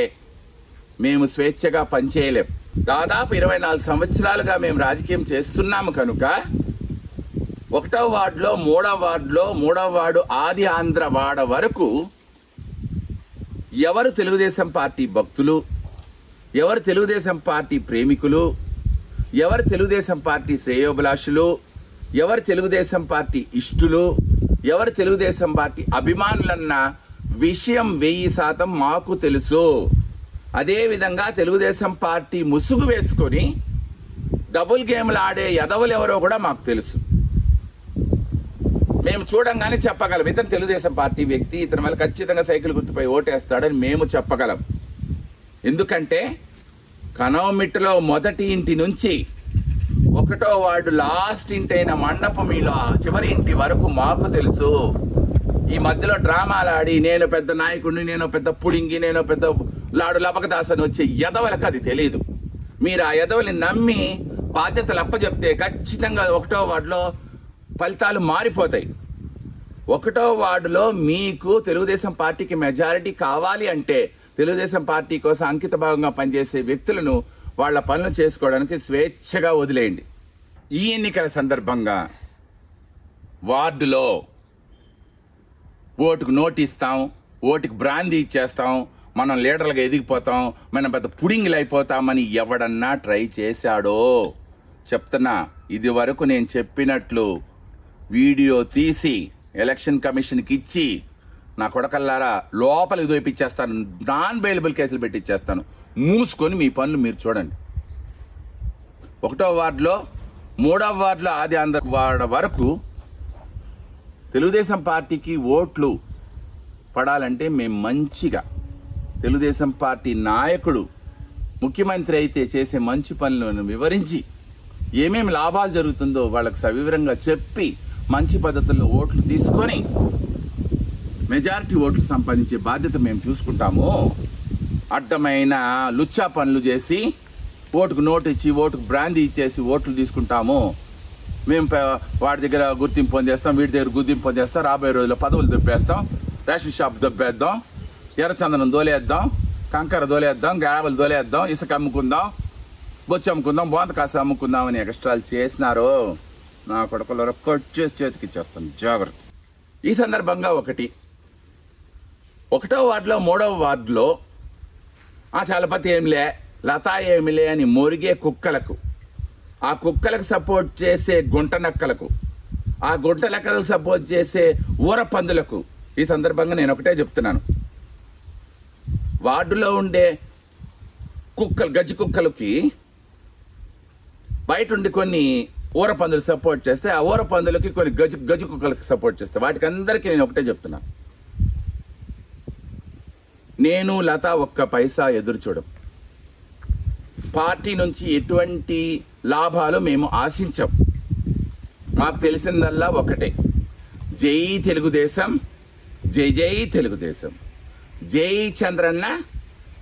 మేము స్వేచ్ఛగా పనిచేయలేం. దాదాపు 24 సంవత్సరాలుగా మేము రాజకీయం చేస్తున్నాము కనుక 1వ వార్డులో, 3వ వార్డులో, 3వ వార్డు ఆది ఆంధ్ర వాడ వరకు ఎవరు తెలుగుదేశం పార్టీ భక్తులు, ఎవరు తెలుగుదేశం పార్టీ ప్రేమికులు, ఎవరు తెలుగుదేశం పార్టీ శ్రేయోభిలాషులు, ఎవరు తెలుగుదేశం పార్టీ ఇష్టులు, ఎవరు తెలుగుదేశం పార్టీ అభిమానులన్న విషయం 1000% మాకు తెలుసు. అదేవిధంగా తెలుగుదేశం పార్టీ ముసుగు వేసుకొని డబుల్ గేమ్లు ఆడే యదవులు ఎవరో కూడా మాకు తెలుసు. మేము చూడంగానే చెప్పగలం, ఇతను తెలుగుదేశం పార్టీ వ్యక్తి, ఇతని వల్ల ఖచ్చితంగా సైకిల్ గుర్తుపై ఓటేస్తాడని మేము చెప్పగలం. ఎందుకంటే కనవమిట్టులో మొదటి ఇంటి నుంచి 1వ వార్డు లాస్ట్ ఇంటి అయిన మండపమిలో చివరి ఇంటి వరకు మాకు తెలుసు. ఈ మధ్యలో డ్రామాలు ఆడి నేను పెద్ద నాయకుడిని, నేను పెద్ద పుడింగి, నేను పెద్ద లాడు లపకదాస్ అని వచ్చే యదవులకు అది తెలియదు. మీరు ఆ యదవుని నమ్మి బాధ్యతలు అప్పచెప్తే ఖచ్చితంగా 1వ వార్డులో ఫలితాలు మారిపోతాయి. 1వ వార్డులో మీకు తెలుగుదేశం పార్టీకి మెజారిటీ కావాలి అంటే తెలుగుదేశం పార్టీ కోసం అంకిత భాగంగా పనిచేసే వ్యక్తులను వాళ్ళ పనులు చేసుకోవడానికి స్వేచ్ఛగా వదిలేయండి. ఈ ఎన్నికల సందర్భంగా వార్డులో ఓటుకు నోటు ఇస్తాం, ఓటుకు బ్రాందీ ఇచ్చేస్తాం, మనం లీడర్లుగా ఎదిగిపోతాం, మనం పెద్ద పుడింగిలు అయిపోతామని ఎవడన్నా ట్రై చేశాడో చెప్తున్నా, ఇది వరకు నేను చెప్పినట్లు వీడియో తీసి ఎలక్షన్ కమిషన్కి ఇచ్చి నా కొడకల్లారా లోపలికి దోయిపిచ్చేస్తాను, నాన్ బెయిలబుల్ కేసులు పెట్టిచ్చేస్తాను. మూసుకొని మీ పనులు మీరు చూడండి. 1వ వార్డులో, 3వ వార్డులో ఆది ఆంధ్ర వార్డు వరకు తెలుగుదేశం పార్టీకి ఓట్లు పడాలంటే మేము మంచిగా తెలుగుదేశం పార్టీ నాయకుడు ముఖ్యమంత్రి అయితే చేసే మంచి పనులను వివరించి ఏమేమి లాభాలు జరుగుతుందో వాళ్ళకు సవివరంగా చెప్పి మంచి పద్ధతుల్లో ఓట్లు తీసుకొని మెజారిటీ ఓట్లు సంపాదించే బాధ్యత మేము చూసుకుంటాము. అడ్డమైన లుచ్చా పనులు చేసి ఓటుకు నోటు ఇచ్చి ఓటుకు బ్రాందీ ఇచ్చేసి ఓట్లు తీసుకుంటాము, మేము వాడి దగ్గర గుర్తింపు పొందేస్తాం, వీడి దగ్గర గుర్తింపు పొందేస్తాం, రాబోయే రోజుల్లో పదవులు దొబ్బేస్తాం, రేషన్ షాప్ దొబ్బేద్దాం, ఎర్రచందనం దోలేద్దాం, కంకర దోలేద్దాం, గ్రావెల్ దోలేద్దాం, ఇసుక అమ్ముకుందాం, బొచ్చు అమ్ముకుందాం, బోంత కాసు అమ్ముకుందాం అని ఎక్స్ట్రాలు చేసినారు. నా కొడుకులో కొట్టేసి చేతికి ఇచ్చేస్తాం, జాగ్రత్త. ఈ సందర్భంగా ఒకటో వార్డులో 3వ వార్డులో ఆ చలపతి ఏమిలే, లతా ఏమిలే అని మొరిగే కుక్కలకు, ఆ కుక్కలకు సపోర్ట్ చేసే గుంట నక్కలకు, ఆ గుంట నక్కలకు సపోర్ట్ చేసే ఊర పందులకు ఈ సందర్భంగా నేను ఒకటే చెప్తున్నాను. వార్డులో ఉండే కుక్కలు, గజ్జి కుక్కలకి బయట ఉండి కొన్ని ఊర పందులు సపోర్ట్ చేస్తే, ఆ ఊర పందులకి కొన్ని గజ్జి కుక్కలకి సపోర్ట్ చేస్తే, వాటికి అందరికీ నేను ఒకటే చెప్తున్నా, నేను లత ఒక్క పైసా ఎదురు చూడం. పార్టీ నుంచి ఎటువంటి లాభాలు మేము ఆశించాం. మాకు తెలిసిందల్లా ఒకటే, జై తెలుగుదేశం, జై జై తెలుగుదేశం, జై చంద్రన్న,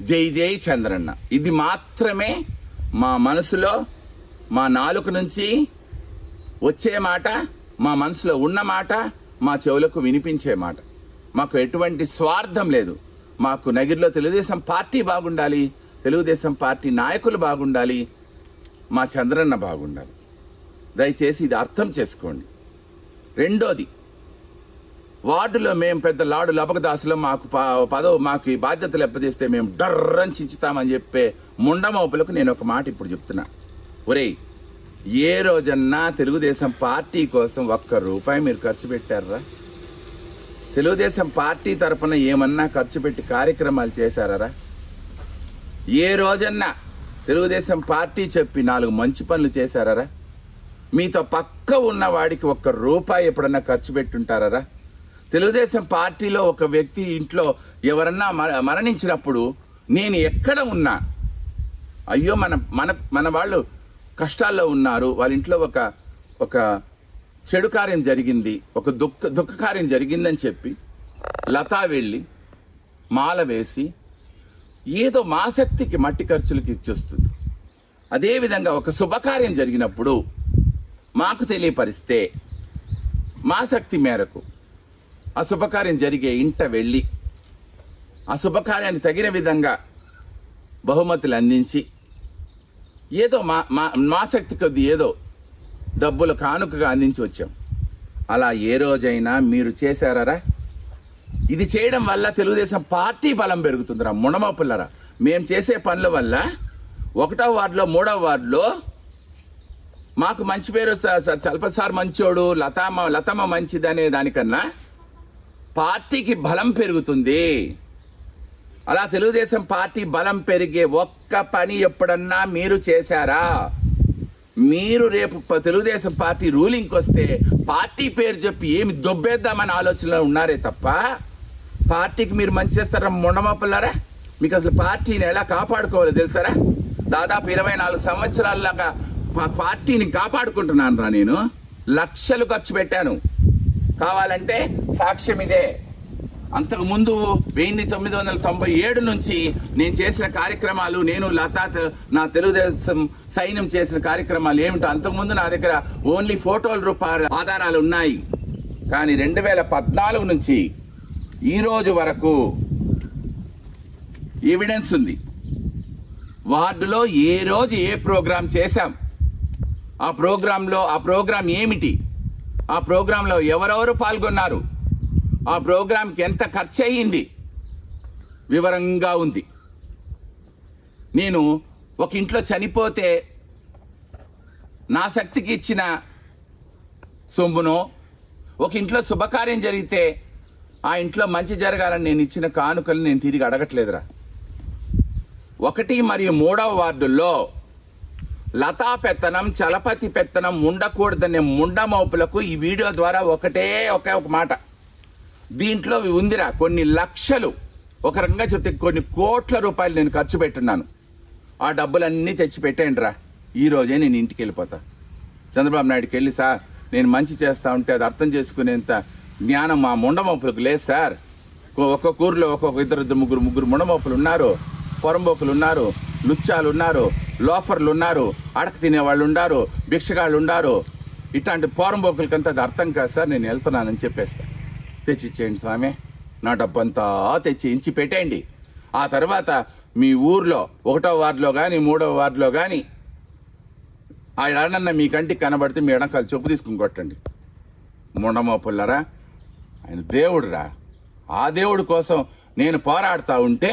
జై జై చంద్రన్న. ఇది మాత్రమే మా మనసులో, మా నాలుక నుంచి వచ్చే మాట, మా మనసులో ఉన్న మాట, మా చెవులకు వినిపించే మాట. మాకు ఎటువంటి స్వార్థం లేదు. మాకు నగిరిలో తెలుగుదేశం పార్టీ బాగుండాలి, తెలుగుదేశం పార్టీ నాయకులు బాగుండాలి, మా చంద్రన్న బాగుండాలి. దయచేసి ఇది అర్థం చేసుకోండి. రెండోది, వార్డులో మేము పెద్ద లాడు లబకదాసులో మాకు మాకు ఈ బాధ్యతలు ఎప్పచేస్తే మేము డర్రని చించుతామని చెప్పే ముండమోపులకు నేను ఒక మాట ఇప్పుడు చెప్తున్నా. ఒరేయ్, ఏ రోజన్నా తెలుగుదేశం పార్టీ కోసం ₹1 మీరు ఖర్చు పెట్టారా? తెలుగుదేశం పార్టీ తరఫున ఏమన్నా ఖర్చు పెట్టి కార్యక్రమాలు చేశారా? ఏ రోజన్నా తెలుగుదేశం పార్టీ చెప్పి 4 మంచి పనులు చేశారా? మీతో పక్క ఉన్న వాడికి ₹1 ఎప్పుడన్నా ఖర్చు పెట్టుంటారా? తెలుగుదేశం పార్టీలో ఒక వ్యక్తి ఇంట్లో ఎవరన్నా మరణించినప్పుడు నేను ఎక్కడ ఉన్నా, అయ్యో మన వాళ్ళు కష్టాల్లో ఉన్నారు, వాళ్ళ ఇంట్లో ఒక చెడు కార్యం జరిగింది, ఒక దుఃఖ కార్యం జరిగిందని చెప్పి లతా వెళ్ళి మాల వేసి ఏదో మా శక్తికి మట్టి ఖర్చులకి ఇచ్చేస్తుంది. అదేవిధంగా ఒక శుభకార్యం జరిగినప్పుడు మాకు తెలియపరిస్తే మా శక్తి మేరకు ఆ శుభకార్యం జరిగే ఇంట వెళ్ళి ఆ శుభకార్యాన్ని తగిన విధంగా బహుమతులు అందించి ఏదో మా శక్తి కొద్ది ఏదో డబ్బులు కానుకగా అందించి వచ్చాం. అలా ఏ రోజైనా మీరు చేశారా? ఇది చేయడం వల్ల తెలుగుదేశం పార్టీ బలం పెరుగుతుందిరా మునమపుల్లరా. మేము చేసే పనుల వల్ల 1వ వార్డులో 3వ వార్డులో మాకు మంచి పేరు వస్తుంది. చలపతి సార్ మంచోడు, లతమ్మ మంచిదనే దానికన్నా పార్టీకి బలం పెరుగుతుంది. అలా తెలుగుదేశం పార్టీ బలం పెరిగే ఒక్క పని ఎప్పుడన్నా మీరు చేశారా? మీరు రేపు తెలుగుదేశం పార్టీ రూలింగ్కి వస్తే పార్టీ పేరు చెప్పి ఏమి దొబ్బేద్దామని ఆలోచనలో ఉన్నారే తప్ప పార్టీకి మీరు మంచి చేస్తారా? ముండమపుల్లారా, మీకు అసలు పార్టీని ఎలా కాపాడుకోవాలో తెలుసారా? దాదాపు 24 సంవత్సరాల్లాగా పార్టీని కాపాడుకుంటున్నాను రా. నేను లక్షలు ఖర్చు పెట్టాను. కావాలంటే సాక్ష్యం ఇదే. అంతకుముందు 1997 నుంచి నేను చేసిన కార్యక్రమాలు, నేను లతా నా తెలుగుదేశం సైన్యం చేసిన కార్యక్రమాలు ఏమిటో అంతకుముందు నా దగ్గర ఓన్లీ ఫోటోల రూపాయల ఆధారాలు ఉన్నాయి. కానీ 2014 నుంచి ఈ రోజు వరకు ఎవిడెన్స్ ఉంది. వార్డులో ఏ రోజు ఏ ప్రోగ్రాం చేశాం, ఆ ప్రోగ్రాం ఏమిటి, ఆ ప్రోగ్రాంలో ఎవరెవరు పాల్గొన్నారు, ఆ ప్రోగ్రాంకి ఎంత ఖర్చు అయ్యింది వివరంగా ఉంది. నేను ఒక ఇంట్లో చనిపోతే నా శక్తికి ఇచ్చిన సొమ్మునో, ఒక ఇంట్లో శుభకార్యం జరిగితే ఆ ఇంట్లో మంచి జరగాలని నేను ఇచ్చిన కానుకలు నేను తిరిగి అడగట్లేదురా. 1 మరియు 3వ వార్డుల్లో లతా పెత్తనం, చలపతి పెత్తనం ఉండకూడదనే ముండమోపులకు ఈ వీడియో ద్వారా ఒకే ఒక మాట, దీంట్లో ఉందిరా కొన్ని లక్షలు, ఒక రకంగా చెప్తే కొన్ని కోట్ల రూపాయలు నేను ఖర్చు పెట్టున్నాను. ఆ డబ్బులన్నీ తెచ్చి పెట్టేయండి రా. ఈ రోజే నేను ఇంటికి వెళ్ళిపోతా. చంద్రబాబు నాయుడుకి వెళ్ళి, సార్ నేను మంచి చేస్తా ఉంటే అది అర్థం చేసుకునేంత జ్ఞానం మా ముండమోపులకు లేదు సార్. ఒక్కొక్క ఊర్లో ఒక్కొక్క 2 3 ముగ్గురు ముండమోపులు ఉన్నారు. పొరంబోకులు ఉన్నారు, లుచ్చాలు ఉన్నారు, లోఫర్లు ఉన్నారు, అడక తినేవాళ్ళు ఉన్నారు, భిక్షగాళ్ళు ఉన్నారు. ఇట్లాంటి పోరంబోకులకంతా అది అర్థం కాదు సార్, నేను వెళ్తున్నానని చెప్పేస్తా. తెచ్చిచ్చేయండి స్వామి, నా డబ్బంతా తెచ్చి ఇంచి పెట్టేయండి. ఆ తర్వాత మీ ఊర్లో 1వ వార్డులో కానీ 3వ వార్డులో కానీ ఆయనన్న మీ కంటికి కనబడితే మీ ఎడకాలు చెప్పు తీసుకుని కొట్టండి. ముండమోపుల్లరా, ఆయన దేవుడురా. ఆ దేవుడి కోసం నేను పోరాడుతూ ఉంటే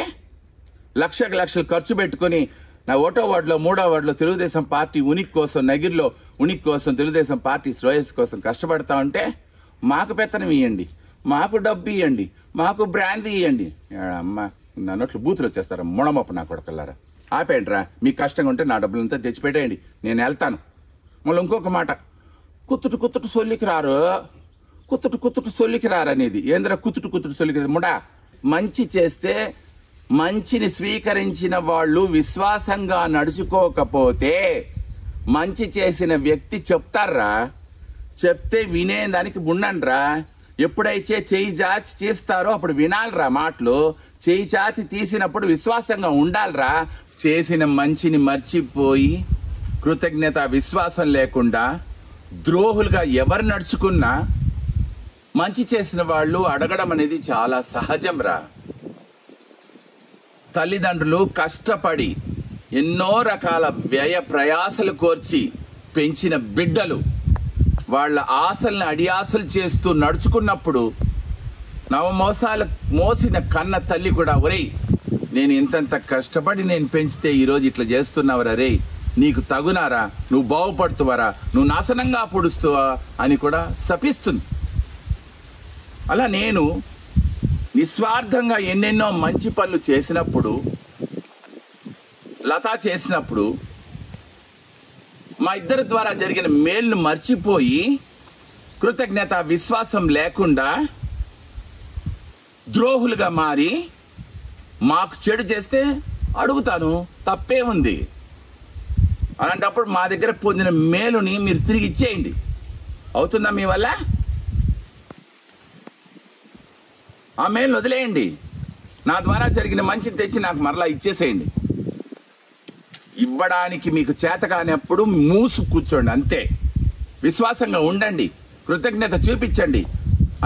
లక్షలు ఖర్చు పెట్టుకుని నా 1వ వార్డులో 3వ వార్డులో తెలుగుదేశం పార్టీ ఉనికి కోసం, నగిరిలో ఉనికి కోసం, తెలుగుదేశం పార్టీ శ్రేయస్సు కోసం కష్టపడతా ఉంటే మాకు పెత్తనం ఇవ్వండి, మాకు డబ్బు ఇవ్వండి, మాకు బ్రాందీ ఇవ్వండి. అమ్మ నా నోట్లు బూతులు వచ్చేస్తారా ముడమొప్ప నా కొడకల్లారా. ఆపేయండిరా, మీకు కష్టంగా ఉంటే నా డబ్బులంతా తెచ్చిపెట్టేయండి, నేను వెళ్తాను. మళ్ళీ ఇంకొక మాట, కుత్తుటు సొల్లికి రారు, కుత్తుటు సొల్లికి రారనేది ఏంద్రా? కుత్తుటు సొల్లికి రారు ముడా. మంచి చేస్తే మంచిని స్వీకరించిన వాళ్ళు విశ్వాసంగా నడుచుకోకపోతే మంచి చేసిన వ్యక్తి చెప్తారా? చెప్తే వినేదానికి ఉండండిరా. ఎప్పుడైతే చేయి జాచి చేస్తారో అప్పుడు వినాలిరా మాటలు. చేయి చాచి తీసినప్పుడు విశ్వాసంగా ఉండాలిరా. చేసిన మంచిని మర్చిపోయి కృతజ్ఞత విశ్వాసం లేకుండా ద్రోహులుగా ఎవరు నడుచుకున్నా మంచి చేసిన వాళ్ళు అడగడం అనేది చాలా సహజం రా. తల్లిదండ్రులు కష్టపడి ఎన్నో రకాల వ్యయ ప్రయాసలు కోర్చి పెంచిన బిడ్డలు వాళ్ళ ఆశల్ని అడియాసలు చేస్తూ నడుచుకున్నప్పుడు నవమోసాలు మోసిన కన్న తల్లి కూడా, ఒరేయ్ నేను ఇంతంత కష్టపడి నేను పెంచితే ఈరోజు ఇట్లా చేస్తున్నావురా, రే నీకు తగునారా, నువ్వు బాగుపడుతువరా, నువ్వు నాశనంగా పొడుస్తువా అని కూడా శపిస్తుంది. అలా నేను నిస్వార్థంగా ఎన్నెన్నో మంచి పనులు చేసినప్పుడు, లతా చేసినప్పుడు మా ఇద్దరి ద్వారా జరిగిన మేలును మర్చిపోయి కృతజ్ఞత విశ్వాసం లేకుండా ద్రోహులుగా మారి మాకు చెడు చేస్తే అడుగుతాను, తప్పే ఉంది. అలాంటప్పుడు మా దగ్గర పొందిన మేలుని మీరు తిరిగి ఇచ్చేయండి. అవుతుందా మీ వల్ల? ఆ మేలును వదిలేయండి. నా ద్వారా జరిగిన మంచిని తెచ్చి నాకు మరలా ఇచ్చేసేయండి. ఇవ్వడానికి మీకు చేత కానప్పుడు మూసు కూర్చోండి, అంతే. విశ్వాసంగా ఉండండి, కృతజ్ఞత చూపించండి.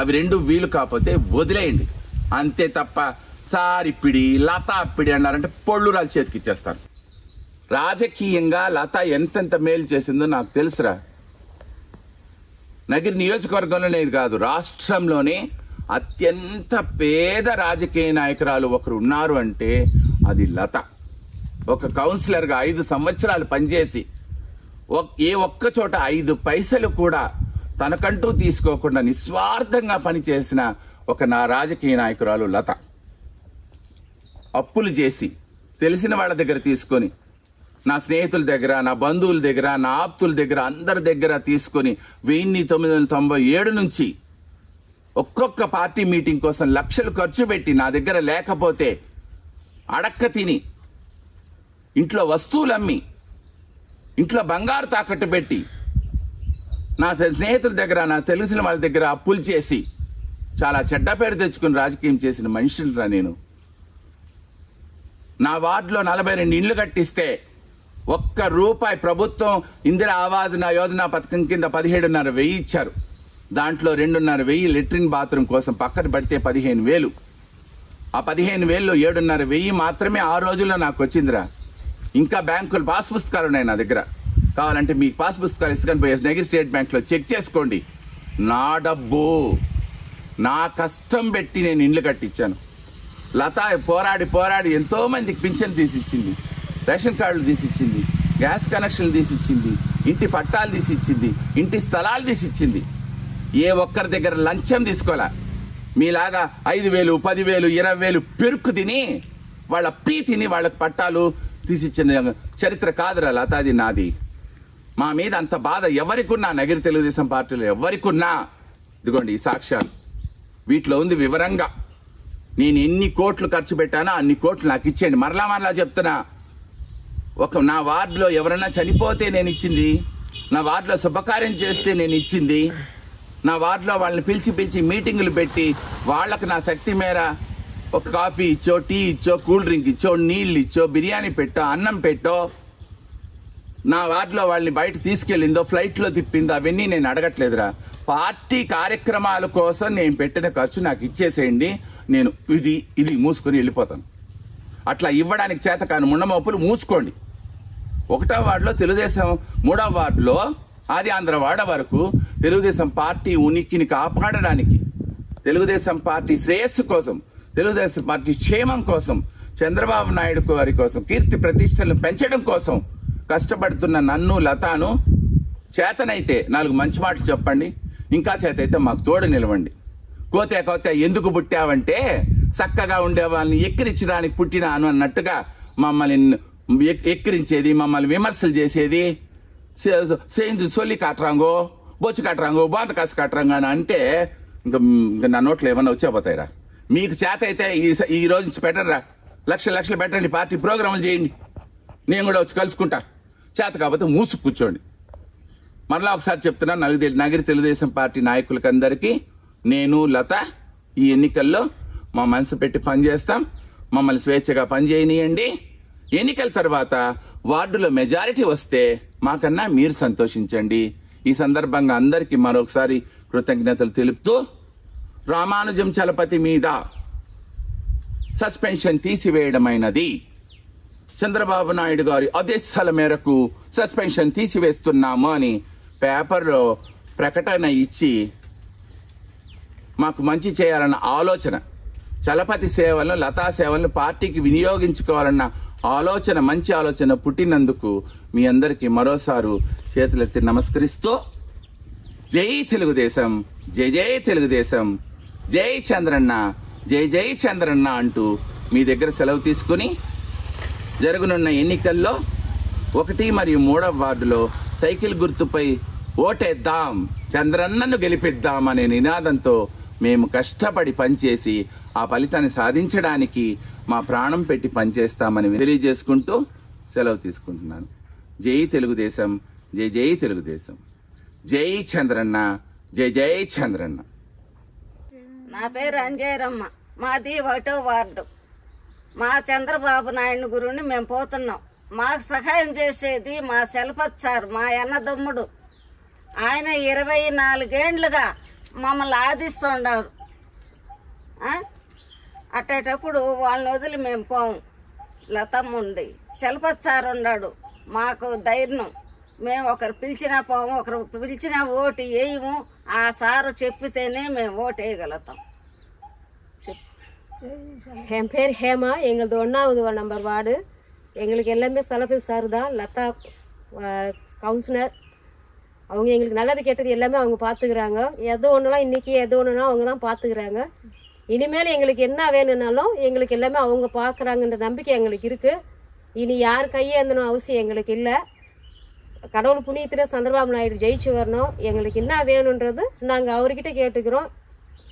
అవి రెండు వీలు కాకపోతే వదిలేయండి, అంతే తప్ప సారిపిడి లతా అప్పిడి అన్నారంటే పొళ్ళురాలు చేతికి ఇచ్చేస్తాను. రాజకీయంగా లత ఎంతెంత మేలు చేసిందో నాకు తెలుసురా. నగిరి నియోజకవర్గంలోనే కాదు, రాష్ట్రంలోనే అత్యంత పేద రాజకీయ నాయకురాలు ఒకరు ఉన్నారు అంటే అది లత. ఒక కౌన్సిలర్గా 5 సంవత్సరాలు పనిచేసి ఏ ఒక్క చోట 5 పైసలు కూడా తనకంటూ తీసుకోకుండా నిస్వార్థంగా పనిచేసిన ఒక నా రాజకీయ నాయకురాలు లత. అప్పులు చేసి తెలిసిన వాళ్ళ దగ్గర తీసుకొని, నా స్నేహితుల దగ్గర, నా బంధువుల దగ్గర, నా ఆప్తుల దగ్గర, అందరి దగ్గర తీసుకొని 1997 నుంచి ఒక్కొక్క పార్టీ మీటింగ్ కోసం లక్షలు ఖర్చు పెట్టి నా దగ్గర లేకపోతే అడక్క తిని, ఇంట్లో వస్తువులు అమ్మి, ఇంట్లో బంగారు తాకట్టు పెట్టి, నా స్నేహితుల దగ్గర, నా తెలిసిన వాళ్ళ దగ్గర అప్పులు చేసి చాలా చెడ్డ పేరు తెచ్చుకుని రాజకీయం చేసిన మనిషినిరా నేను. నా వార్డులో 42 ఇండ్లు కట్టిస్తే ₹1 ప్రభుత్వం ఇందిరా ఆవాజ్ యోజన పథకం కింద 17,500 ఇచ్చారు. దాంట్లో 2,500 లెట్రిన్ బాత్రూమ్ కోసం పక్కన పడితే 15,000. ఆ 15,000లో 7,500 మాత్రమే ఆ రోజుల్లో నాకు వచ్చిందిరా. ఇంకా బ్యాంకులు పాస్ పుస్తకాలు ఉన్నాయి నా దగ్గర, కావాలంటే మీకు పాస్ పుస్తకాలు ఇసుకొని పోయి నగిరి స్టేట్ బ్యాంక్లో చెక్ చేసుకోండి. నా డబ్బు, నా కష్టం పెట్టి నేను ఇండ్లు కట్టించాను. లత పోరాడి ఎంతో మందికి పింఛన్ తీసిచ్చింది, రేషన్ కార్డులు తీసిచ్చింది, గ్యాస్ కనెక్షన్లు తీసిచ్చింది, ఇంటి పట్టాలు తీసిచ్చింది, ఇంటి స్థలాలు తీసిచ్చింది. ఏ ఒక్కరి దగ్గర లంచం తీసుకోలే. మీలాగా 5,000, 10,000, 20,000 పెరుక్కు తిని వాళ్ళ పీ తిని వాళ్ళకి పట్టాలు తీసిచ్చిన చరిత్ర కాదురా లతాది, నాది. మా మీద అంత బాధ ఎవరికున్నా, నగిరి తెలుగుదేశం పార్టీలో ఎవరికున్నా, ఇదిగోండి ఈ సాక్ష్యాలు, వీటిలో ఉంది వివరంగా. నేను ఎన్ని కోట్లు ఖర్చు పెట్టానో అన్ని కోట్లు నాకు ఇచ్చేయండి. మరలా చెప్తున్నా, నా వార్డులో ఎవరైనా చనిపోతే నేను ఇచ్చింది, నా వార్డులో శుభకార్యం చేస్తే నేను ఇచ్చింది, నా వార్డులో వాళ్ళని పిలిచి మీటింగులు పెట్టి వాళ్ళకు నా శక్తి మేర ఒక కాఫీ ఇచ్చో, టీ ఇచ్చో, కూల్ డ్రింక్ ఇచ్చో, నీళ్ళు ఇచ్చో, బిర్యానీ పెట్టో, అన్నం పెట్టో, నా వార్డులో వాళ్ళని బయట తీసుకెళ్ళిందో, ఫ్లైట్లో తిప్పిందో అవన్నీ నేను అడగట్లేదురా. పార్టీ కార్యక్రమాల కోసం నేను పెట్టిన ఖర్చు నాకు ఇచ్చేసేయండి, నేను ఇది మూసుకొని వెళ్ళిపోతాను. అట్లా ఇవ్వడానికి చేత కాని ముండమోపులు మూసుకోండి. 1వ వార్డులో తెలుగుదేశం, 3వ వార్డులో ఆది ఆంధ్ర వాడ వరకు తెలుగుదేశం పార్టీ ఉనికిని కాపాడడానికి, తెలుగుదేశం పార్టీ శ్రేయస్సు కోసం, తెలుగుదేశం పార్టీ క్షేమం కోసం, చంద్రబాబు నాయుడు గారి కోసం, కీర్తి ప్రతిష్టలను పెంచడం కోసం కష్టపడుతున్న నన్ను, లతాను చేతనైతే 4 మంచి మాటలు చెప్పండి, ఇంకా చేతైతే మాకు తోడు నిలవండి. కోతే ఎందుకు పుట్టావంటే చక్కగా ఉండే వాళ్ళని ఎక్కిరించడానికి పుట్టినాను అన్నట్టుగా మమ్మల్ని ఎక్కిరించేది, మమ్మల్ని విమర్శలు చేసేది, సొల్లి కాట్రాంగో, బొచ్చు కాట్రాంగో, బాంత కాసు కాట్రాంగో అని అంటే ఇంకా నా నోట్లో ఏమన్నా వచ్చేపోతాయిరా. మీకు చేత అయితే ఈ రోజు నుంచి పెట్టరా, లక్షలు పెట్టండి, పార్టీ ప్రోగ్రాములు చేయండి, నేను కూడా వచ్చి కలుసుకుంటా. చేత కాకపోతే మూసు కూర్చోండి. మరలా ఒకసారి చెప్తున్నా, నగరి తెలుగుదేశం పార్టీ నాయకులకందరికీ నేను, లత ఈ ఎన్నికల్లో మా మనసు పెట్టి పనిచేస్తాం. మమ్మల్ని స్వేచ్ఛగా పనిచేయనియండి. ఎన్నికల తర్వాత వార్డులో మెజారిటీ వస్తే మాకన్నా మీరు సంతోషించండి. ఈ సందర్భంగా అందరికీ మరొకసారి కృతజ్ఞతలు తెలుపుతూ, రామానుజం చలపతి మీద సస్పెన్షన్ తీసివేయడమైనది. చంద్రబాబు నాయుడు గారి ఆదేశాల మేరకు సస్పెన్షన్ తీసివేస్తున్నాము అని పేపర్లో ప్రకటన ఇచ్చి మాకు మంచి చేయాలన్న ఆలోచన, చలపతి సేవలను, లతా సేవలను పార్టీకి వినియోగించుకోవాలన్న ఆలోచన, మంచి ఆలోచన పుట్టినందుకు మీ అందరికీ మరోసారి చేతులెత్తి నమస్కరిస్తూ, జై తెలుగుదేశం, జై జై తెలుగుదేశం, జై చంద్రన్న, జై జై చంద్రన్న అంటూ మీ దగ్గర సెలవు తీసుకుని, జరగనున్న ఎన్నికల్లో 1 మరియు 3వ వార్డులో సైకిల్ గుర్తుపై ఓటేద్దాం, చంద్రన్నను గెలిపిద్దాం అనే నినాదంతో మేము కష్టపడి పనిచేసి ఆ ఫలితాన్ని సాధించడానికి మా ప్రాణం పెట్టి పనిచేస్తామని తెలియజేసుకుంటూ సెలవు తీసుకుంటున్నాను. జై తెలుగుదేశం, జై జై తెలుగుదేశం, జై చంద్రన్న, జై జై చంద్రన్న. నా పేరు అంజయ్యరమ్మ, మాది 1వ వార్డు. మా చంద్రబాబు నాయుడు గురుని మేము పోతున్నాం. మాకు సహాయం చేసేది మా చలపతి సార్, మా అన్నదమ్ముడు. ఆయన 24 ఏండ్లుగా మమ్మల్ని ఆదిస్తుండారు. అట్టేటప్పుడు వాళ్ళని వదిలి మేము పోము. లతమ్మ ఉండి, చలపతి సార్ ఉన్నాడు, మాకు ధైర్యం. మేము ఒకరు పిలిచినా పోము, ఒకరు పిలిచినా ఓటు వేయము. ఆ సారు చెప్పితేనే మేము ఓటు వేయగలుగుతాం. என் பேர் ஹேமா. எங்களது 1வது நம்பர் வார்டு. எங்களுக்கு எல்லாமே சலபதி சார் தான், லதா கவுன்சிலர். அவங்க எங்களுக்கு நல்லது கெட்டது எல்லாமே அவங்க பார்த்துக்கிறாங்க. எது ஒன்றுலாம் இன்றைக்கி எது ஒன்றுனா அவங்க தான் பார்த்துக்கிறாங்க. இனிமேல் எங்களுக்கு என்ன வேணும்னாலும் எங்களுக்கு எல்லாமே அவங்க பார்க்குறாங்கன்ற நம்பிக்கை எங்களுக்கு இருக்குது. இனி யார் கையேந்தணும் அவசியம் எங்களுக்கு இல்லை. கடவுள் புண்ணியத்தில் சந்திரபாபு நாயுடு ஜெயிச்சு வரணும். எங்களுக்கு என்ன வேணுன்றது நாங்கள் அவர்கிட்ட கேட்டுக்கிறோம்,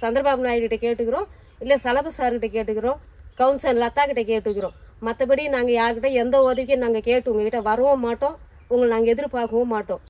சந்திரபாபு நாயுடுகிட்ட கேட்டுக்கிறோம், இல்லை சலபதி சார்கிட்ட கேட்டுக்கிறோம், கவுன்சிலர் லதா கிட்ட கேட்டுக்கிறோம். மற்றபடி நாங்கள் யார்கிட்ட எந்த உதவிக்கும் நாங்கள் கேட்டு உங்ககிட்ட வரவும் மாட்டோம், உங்களை நாங்கள் எதிர்பார்க்கவும் மாட்டோம்.